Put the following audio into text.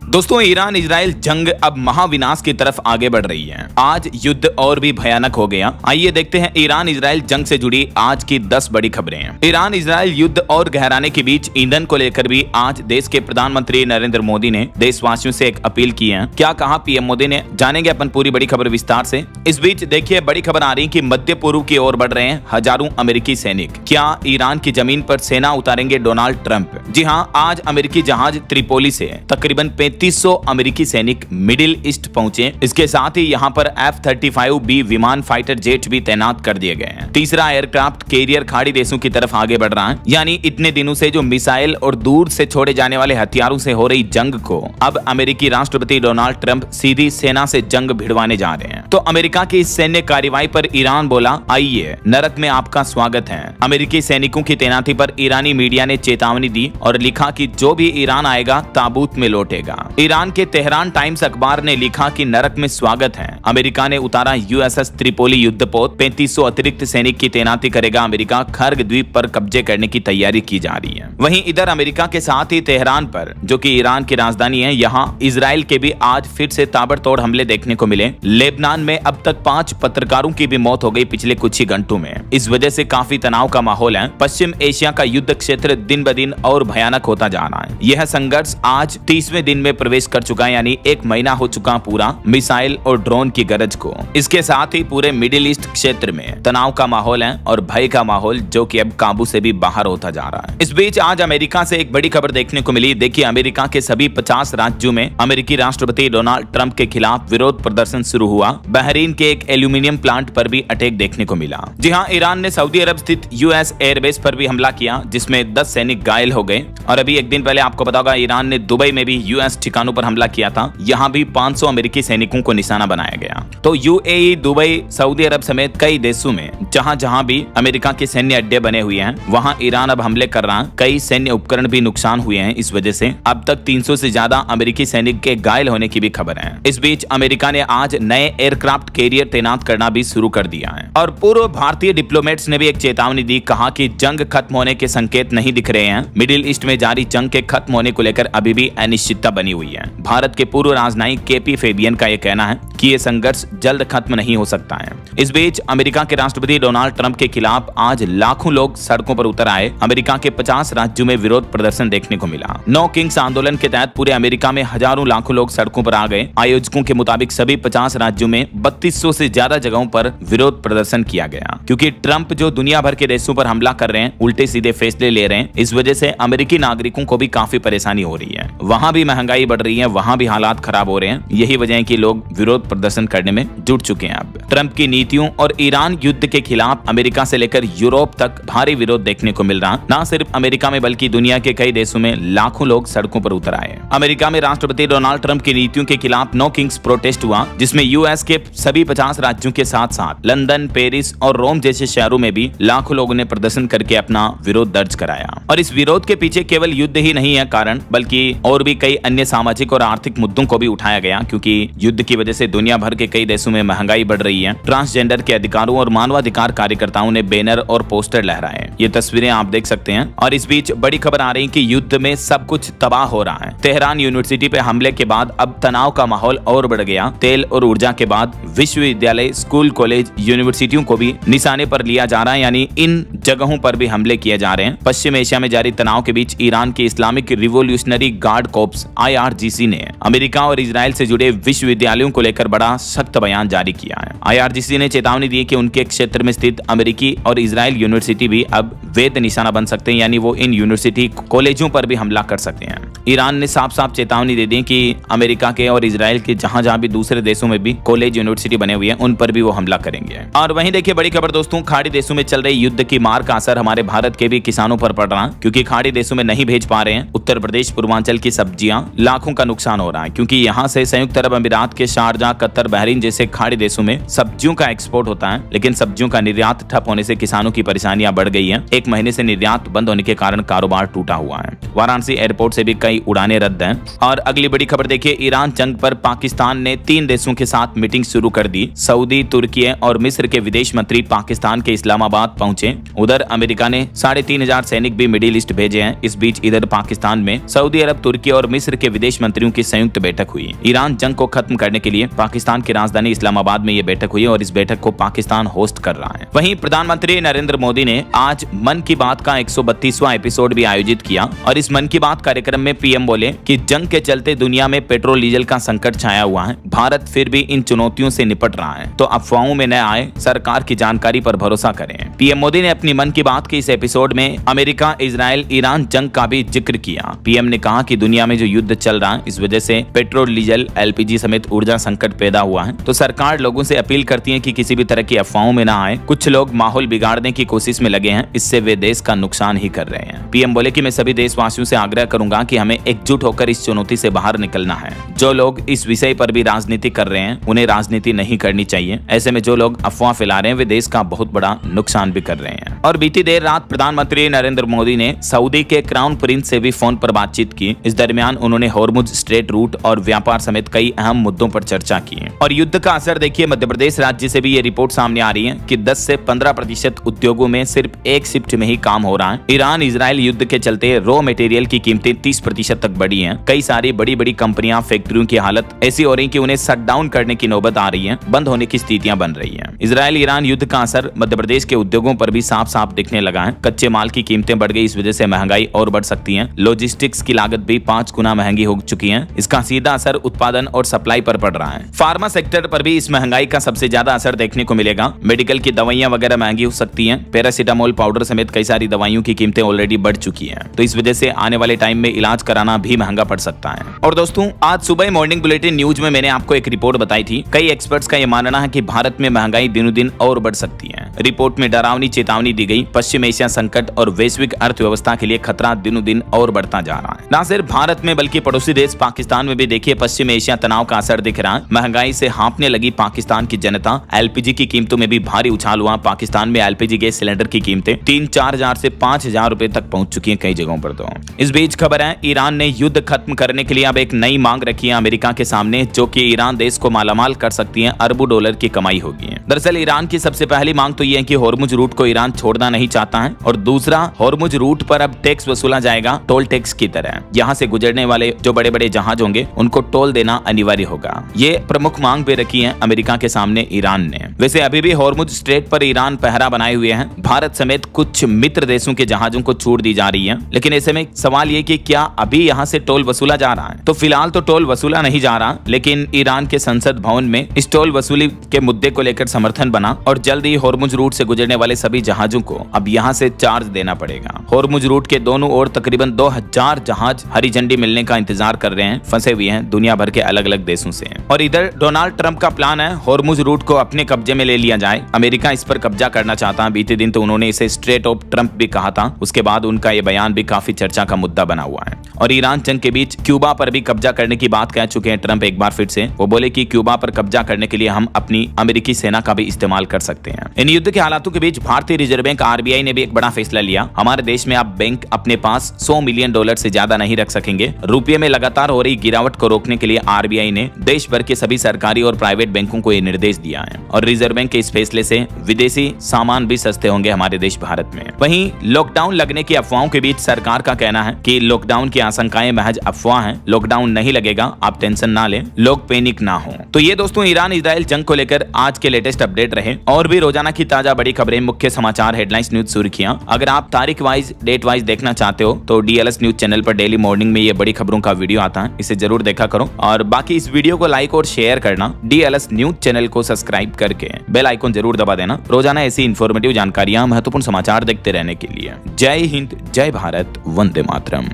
दोस्तों, Iran Israel जंग अब महाविनाश की तरफ आगे बढ़ रही है। आज युद्ध और भी भयानक हो गया। आइए देखते हैं ईरान इजराइल जंग से जुड़ी आज की 10 बड़ी खबरें। ईरान इजराइल युद्ध और गहराने के बीच ईंधन को लेकर भी आज देश के प्रधानमंत्री नरेंद्र मोदी ने देशवासियों से एक अपील की है। क्या कहा पीएम मोदी ने, जानेंगे अपन पूरी बड़ी खबर विस्तार से। इस बीच देखिए बड़ी खबर आ रही कि मध्य पूर्व की ओर बढ़ रहे हैं हजारों अमेरिकी सैनिक। क्या ईरान की जमीन पर सेना उतारेंगे डोनाल्ड ट्रंप? जी हाँ, आज अमेरिकी जहाज त्रिपोली से तकरीबन 3500 अमेरिकी सैनिक मिडिल ईस्ट पहुंचे। इसके साथ ही यहां पर F-35B विमान फाइटर जेट भी तैनात कर दिए गए हैं। तीसरा एयरक्राफ्ट कैरियर खाड़ी देशों की तरफ आगे बढ़ रहा है। यानी इतने दिनों से जो मिसाइल और दूर से छोड़े जाने वाले हथियारों से हो रही जंग को अब अमेरिकी राष्ट्रपति डोनाल्ड ट्रंप सीधी सेना से जंग भिड़वाने जा रहे हैं। तो अमेरिका की इस सैन्य कार्रवाई पर ईरान बोला, आइए नरक में आपका स्वागत है। अमेरिकी सैनिकों की तैनाती पर ईरानी मीडिया ने चेतावनी दी और लिखा कि जो भी ईरान आएगा ताबूत में लौटेगा। ईरान के तेहरान टाइम्स अखबार ने लिखा कि नरक में स्वागत है। अमेरिका ने उतारा USS त्रिपोली युद्धपोत। 3500 अतिरिक्त सैनिक की तैनाती करेगा अमेरिका। खर्ग द्वीप पर कब्जे करने की तैयारी की जा रही है। वहीं इधर अमेरिका के साथ ही तेहरान पर, जो कि ईरान की राजधानी है, यहाँ इजराइल के भी आज फिर से ताबड़तोड़ हमले देखने को मिले। लेबनान में अब तक 5 पत्रकारों की भी मौत हो गई पिछले कुछ ही घंटों में। इस वजह से काफी तनाव का माहौल है। पश्चिम एशिया का युद्ध क्षेत्र दिन ब दिन और भयानक होता जा रहा है। यह संघर्ष आज 30वें दिन में प्रवेश कर चुका है, यानी 1 महीना हो चुका पूरा मिसाइल और ड्रोन की गरज को। इसके साथ ही पूरे मिडिल ईस्ट क्षेत्र में तनाव का माहौल है और भय का माहौल, जो कि अब काबू से भी बाहर होता जा रहा है। इस बीच आज अमेरिका से एक बड़ी खबर देखने को मिली। देखिए, अमेरिका के सभी 50 राज्यों में अमेरिकी राष्ट्रपति डोनाल्ड ट्रंप के खिलाफ विरोध प्रदर्शन शुरू हुआ। बहरीन के एक एल्यूमिनियम प्लांट पर भी अटैक देखने को मिला। जी हाँ, ईरान ने सऊदी अरब स्थित US एयरबेस पर भी हमला किया, जिसमें 10 सैनिक घायल हो गए। और अभी एक दिन पहले आपको पता होगा, ईरान ने दुबई में भी US ठिकानों पर हमला किया था। यहाँ भी 500 अमेरिकी सैनिकों को निशाना बनाया गया। तो UAE, दुबई, सऊदी अरब समेत कई देशों में जहाँ भी अमेरिका के सैन्य अड्डे बने हुए हैं, वहाँ ईरान अब हमले कर रहा है। कई सैन्य उपकरण भी नुकसान हुए हैं। इस वजह से अब तक 300 से ज्यादा अमेरिकी सैनिक के घायल होने की भी खबर है। इस बीच अमेरिका ने आज नए एयरक्राफ्ट कैरियर तैनात करना भी शुरू कर दिया है। और पूर्व भारतीय डिप्लोमेट्स ने भी एक चेतावनी दी। कहा कि जंग खत्म होने के संकेत नहीं दिख रहे हैं। मिडिल ईस्ट में जारी जंग के खत्म होने को लेकर अभी भी अनिश्चितता बनी हुई है। भारत के पूर्व राजनयिक KP फेबियन का यह कहना है कि यह संघर्ष जल्द खत्म नहीं हो सकता है। इस बीच अमेरिका के राष्ट्रपति डोनाल्ड ट्रंप के खिलाफ आज लाखों लोग सड़कों पर उतर आए। अमेरिका के 50 राज्यों में विरोध प्रदर्शन देखने को मिला। नो किंग्स आंदोलन के तहत पूरे अमेरिका में हजारों लाखों लोग सड़कों पर आ गए। आयोजकों के मुताबिक सभी 50 राज्यों में 3200 से ज्यादा जगहों पर विरोध प्रदर्शन किया गया, क्योंकि ट्रंप जो दुनिया भर के देशों पर हमला कर रहे हैं, उल्टे सीधे फैसले ले रहे हैं। इस वजह से अमेरिकी नागरिकों को भी काफी परेशानी हो रही है। वहां भी महंगाई बढ़ रही है, वहां भी हालात खराब हो रहे हैं। यही वजह है कि लोग विरोध प्रदर्शन करने में जुट चुके हैं। अब ट्रंप की नीतियों और ईरान युद्ध के खिलाफ अमेरिका से लेकर यूरोप तक भारी विरोध देखने को मिल रहा। न सिर्फ अमेरिका में बल्कि दुनिया के कई देशों में लाखों लोग सड़कों पर उतर आए। अमेरिका में राष्ट्रपति डोनाल्ड ट्रंप की नीतियों के खिलाफ नो किंग्स प्रोटेस्ट हुआ, जिसमें US के सभी 50 राज्यों के साथ साथ लंदन, पेरिस और रोम जैसे शहरों में भी लाखों लोगों ने प्रदर्शन करके अपना विरोध दर्ज कराया। और इस विरोध के पीछे केवल युद्ध ही नहीं है कारण, बल्कि और भी कई अन्य सामाजिक और आर्थिक मुद्दों को भी उठाया गया, क्योंकि युद्ध की वजह से दुनिया भर के कई देशों में महंगाई बढ़ रही है। ट्रांसजेंडर के अधिकारों और मानवाधिकार कार्यकर्ताओं ने बैनर और पोस्टर लहराए। ये तस्वीरें आप देख सकते हैं। और इस बीच बड़ी खबर आ रही है कि युद्ध में सब कुछ तबाह हो रहा है। तेहरान यूनिवर्सिटी पे हमले के बाद अब तनाव का माहौल और बढ़ गया। तेल और ऊर्जा के बाद विश्वविद्यालय, स्कूल, कॉलेज, यूनिवर्सिटियों को भी निशाने पर लिया जा रहा है, यानी इन जगहों पर भी हमले किए जा रहे हैं। पश्चिम एशिया में जारी तनाव के बीच ईरान के Islamic revolutionary guard corpse IRGC ने अमेरिका और इजराइल से जुड़े विश्वविद्यालयों को लेकर बड़ा सख्त बयान जारी किया है। IRGC ने चेतावनी दी कि उनके क्षेत्र में स्थित अमेरिकी और इजराइल यूनिवर्सिटी भी अब वैध निशाना बन सकते हैं, यानी वो इन यूनिवर्सिटी कॉलेजों पर भी हमला कर सकते हैं। ईरान ने साफ साफ चेतावनी दे दी कि अमेरिका के और इजराइल के जहां भी दूसरे देशों में भी कॉलेज, यूनिवर्सिटी बने हुए हैं, उन पर भी वो हमला करेंगे। और वहीं देखिए बड़ी खबर दोस्तों, खाड़ी देशों में चल रही युद्ध की मार का असर हमारे भारत के भी किसानों पर पड़ रहा है, क्योंकि खाड़ी देशों में नहीं भेज पा रहे हैं उत्तर प्रदेश, पूर्वांचल की सब्जियां। लाखों का नुकसान हो रहा है, क्योंकि यहाँ से संयुक्त अरब अमीरात के शारजाह, कतर, बहरीन जैसे खाड़ी देशों में सब्जियों का एक्सपोर्ट होता है, लेकिन सब्जियों का निर्यात ठप होने से किसानों की परेशानियां बढ़ गई है। 1 महीने से निर्यात बंद होने के कारण कारोबार टूटा हुआ है। वाराणसी एयरपोर्ट से भी कई उड़ानें रद्द हैं। और अगली बड़ी खबर देखिए, ईरान जंग पर पाकिस्तान ने 3 देशों के साथ मीटिंग शुरू कर दी। सऊदी, तुर्की और मिस्र के विदेश मंत्री पाकिस्तान के इस्लामाबाद पहुंचे। उधर अमेरिका ने 3500 सैनिक भी मिडिल ईस्ट भेजे हैं। इस बीच इधर पाकिस्तान में सऊदी अरब, तुर्की और मिस्र के विदेश मंत्रियों की संयुक्त बैठक हुई। ईरान जंग को खत्म करने के लिए पाकिस्तान की राजधानी इस्लामाबाद में यह बैठक हुई और इस बैठक को पाकिस्तान होस्ट कर रहा है। वहीं प्रधानमंत्री नरेंद्र मोदी ने आज मन की बात का 132वां एपिसोड भी आयोजित किया और इस मन की बात कार्यक्रम में पीएम बोले कि जंग के चलते दुनिया में पेट्रोल डीजल का संकट छाया हुआ है, भारत फिर भी इन चुनौतियों से निपट रहा है, तो अफवाहों में न आए, सरकार की जानकारी पर भरोसा करें। पीएम मोदी ने अपनी मन की बात के इस एपिसोड में अमेरिका, इजराइल, ईरान जंग का भी जिक्र किया। पीएम ने कहा कि दुनिया में जो युद्ध चल रहा है इस वजह से पेट्रोल, डीजल, एलपीजी समेत ऊर्जा संकट पैदा हुआ है, तो सरकार लोगों से अपील करती है कि किसी भी तरह की अफवाहों में न आए। कुछ लोग माहौल बिगाड़ने की कोशिश में लगे हैं, इससे वे देश का नुकसान ही कर रहे हैं। पीएम बोले कि मैं सभी देशवासियों से आग्रह करूंगा कि हमें एकजुट होकर इस चुनौती से बाहर निकलना है। जो लोग इस विषय पर भी राजनीति कर रहे हैं उन्हें राजनीति नहीं करनी चाहिए। ऐसे में जो लोग अफवाह फैला रहे हैं वे देश का बहुत बड़ा नुकसान भी कर रहे हैं। और बीती देर रात प्रधानमंत्री नरेंद्र मोदी ने सऊदी के क्राउन प्रिंस से भी फोन पर बातचीत की। इस दरमियान उन्होंने हॉर्मुज स्ट्रेट रूट और व्यापार समेत कई अहम मुद्दों पर चर्चा की। और युद्ध का असर देखिए, मध्य प्रदेश राज्य से भी ये रिपोर्ट सामने आ रही है कि 10 से 15% उद्योगों में सिर्फ एक शिफ्ट में ही काम हो रहा है। ईरान इजराइल युद्ध के चलते रॉ मटेरियल की कीमतें 30% तक बढ़ी हैं। कई सारी बड़ी बड़ी कंपनियां, फैक्ट्रियों की हालत ऐसी हो रही कि उन्हें शट डाउन करने की नौबत आ रही है, बंद होने की स्थितियां बन रही हैं। इजराइल ईरान युद्ध का असर मध्य प्रदेश के उद्योगों पर भी साफ साफ दिखने लगा है। कच्चे माल की कीमतें बढ़ गई, इस वजह से महंगाई और बढ़ सकती है। लॉजिस्टिक्स की लागत भी 5 गुना महंगी हो चुकी है। इसका सीधा असर उत्पादन और सप्लाई पर पड़ रहा है। फार्मा सेक्टर पर भी इस महंगाई का सबसे ज्यादा असर देखने को मिलेगा। मेडिकल की दवाइयां वगैरह महंगी हो सकती हैं। पैरासीटामोल पाउडर समेत कई सारी दवाइयों की कीमतें ऑलरेडी बढ़ चुकी हैं, तो इस वजह से आने वाले टाइम में इलाज कराना भी महंगा पड़ सकता है। और दोस्तों, आज सुबह मॉर्निंग बुलेटिन न्यूज में मैंने आपको एक रिपोर्ट बताई थी। कई एक्सपर्ट्स का यह मानना है कि भारत में महंगाई दिनों दिन और बढ़ सकती है। रिपोर्ट में डरावनी चेतावनी दी गई। पश्चिम एशिया संकट और वैश्विक अर्थव्यवस्था के लिए खतरा दिनों दिन और बढ़ता जा रहा है। न सिर्फ भारत में बल्कि पड़ोसी देश पाकिस्तान में भी देखिए पश्चिम एशिया तनाव का असर दिख रहा है। महंगाई से हांफने लगी पाकिस्तान की जनता। एलपीजी की कीमतों में भी भारी उछाल हुआ। पाकिस्तान में एलपीजी गैस सिलेंडर की कीमतें 3-4 हजार से 5 हजार रुपए तक पहुंच चुकी है कई जगहों पर। तो इस बीच खबर है, ईरान ने युद्ध खत्म करने के लिए अब एक नई मांग रखी है अमेरिका के सामने, जो कि ईरान देश को मालामाल कर सकती है। अरबों डॉलर की कमाई होगी। दरअसल ईरान की सबसे पहली मांग तो यह है कि हॉर्मुज रूट को ईरान छोड़ना नहीं चाहता है, और दूसरा, हॉर्मुज रूट पर अब टैक्स वसूला जाएगा टोल टैक्स की तरह। यहाँ से गुजरने वाले जो बड़े बड़े जहाज होंगे उनको टोल देना अनिवार्य होगा। ये प्रमुख मांग भी रखी है अमेरिका के सामने ईरान ने। वैसे अभी भी हॉर्मुज स्ट्रेट पर ईरान पहरा बनाए हुए है। भारत समेत कुछ मित्र देशों के जहाजों को छूट दी जा रही है, लेकिन ऐसे में सवाल ये कि क्या अभी यहाँ से टोल वसूला जा रहा है? तो फिलहाल तो टोल वसूला नहीं जा रहा, लेकिन ईरान के संसद भवन में इस टोल वसूली के मुद्दे को लेकर समर्थन बना और जल्द ही हॉर्मुज रूट से गुजरने वाले सभी जहाजों को अब यहाँ से चार्ज देना पड़ेगा। हॉर्मुज रूट के दोनों ओर तकरीबन 2000 जहाज हरी झंडी मिलने का इंतजार कर रहे हैं, फंसे हुए हैं दुनिया भर के अलग अलग देशों से। और इधर डोनाल्ड ट्रंप का प्लान है हॉर्मुज रूट को अपने कब्जे में ले लिया जाए। अमेरिका इस पर कब्जा करना चाहता है। बीते दिन तो उन्होंने इसे स्ट्रेट ऑफ ट्रंप भी कहा था। उसके बाद उनका ये बयान भी काफी चर्चा का मुद्दा बना हुआ है। और ईरान जंग के बीच क्यूबा पर भी कब्जा करने की बात कह चुके हैं ट्रंप एक बार फिर से। वो बोले कि क्यूबा पर कब्जा करने के लिए हम अपनी अमेरिकी सेना का भी इस्तेमाल कर सकते हैं। इन युद्ध के हालातों के बीच भारतीय रिजर्व बैंक आरबीआई ने भी एक बड़ा फैसला लिया। हमारे देश में अब बैंक अपने पास $100 मिलियन से ज्यादा नहीं रख सकेंगे। रुपये में लगातार हो रही गिरावट को रोकने के लिए आरबीआई ने देश भर के सभी सरकारी और प्राइवेट बैंकों को ये निर्देश दिया है। और रिजर्व बैंक के इस फैसले से विदेशी सामान भी सस्ते होंगे हमारे देश भारत में। वहीं लॉकडाउन लगने की अफवाहों के बीच सरकार का कहना है कि लॉकडाउन की आशंकाएं महज अफवाह हैं। लॉकडाउन नहीं लगेगा, आप टेंशन ना लें, लोग पैनिक ना हो। तो ये दोस्तों ईरान इजराइल जंग को लेकर आज के लेटेस्ट अपडेट रहे। और भी रोजाना की ताजा बड़ी खबरें, मुख्य समाचार, हेडलाइंस, न्यूज, सुर्खियां अगर आप तारीख वाइज, डेट वाइज देखना चाहते हो तो डीएलएस न्यूज चैनल पर डेली मॉर्निंग में ये बड़ी खबरों का वीडियो आता है, इसे जरूर देखा करो। और बाकी इस वीडियो को लाइक और शेयर करना, डीएलएस न्यूज चैनल को सब्सक्राइब करके बेल आइकन जरूर दबा देना रोजाना ऐसी इंफॉर्मेटिव जानकारियां, महत्वपूर्ण समाचार देखते रहने के लिए। जय हिंद, जय भारत, वंदे मातरम।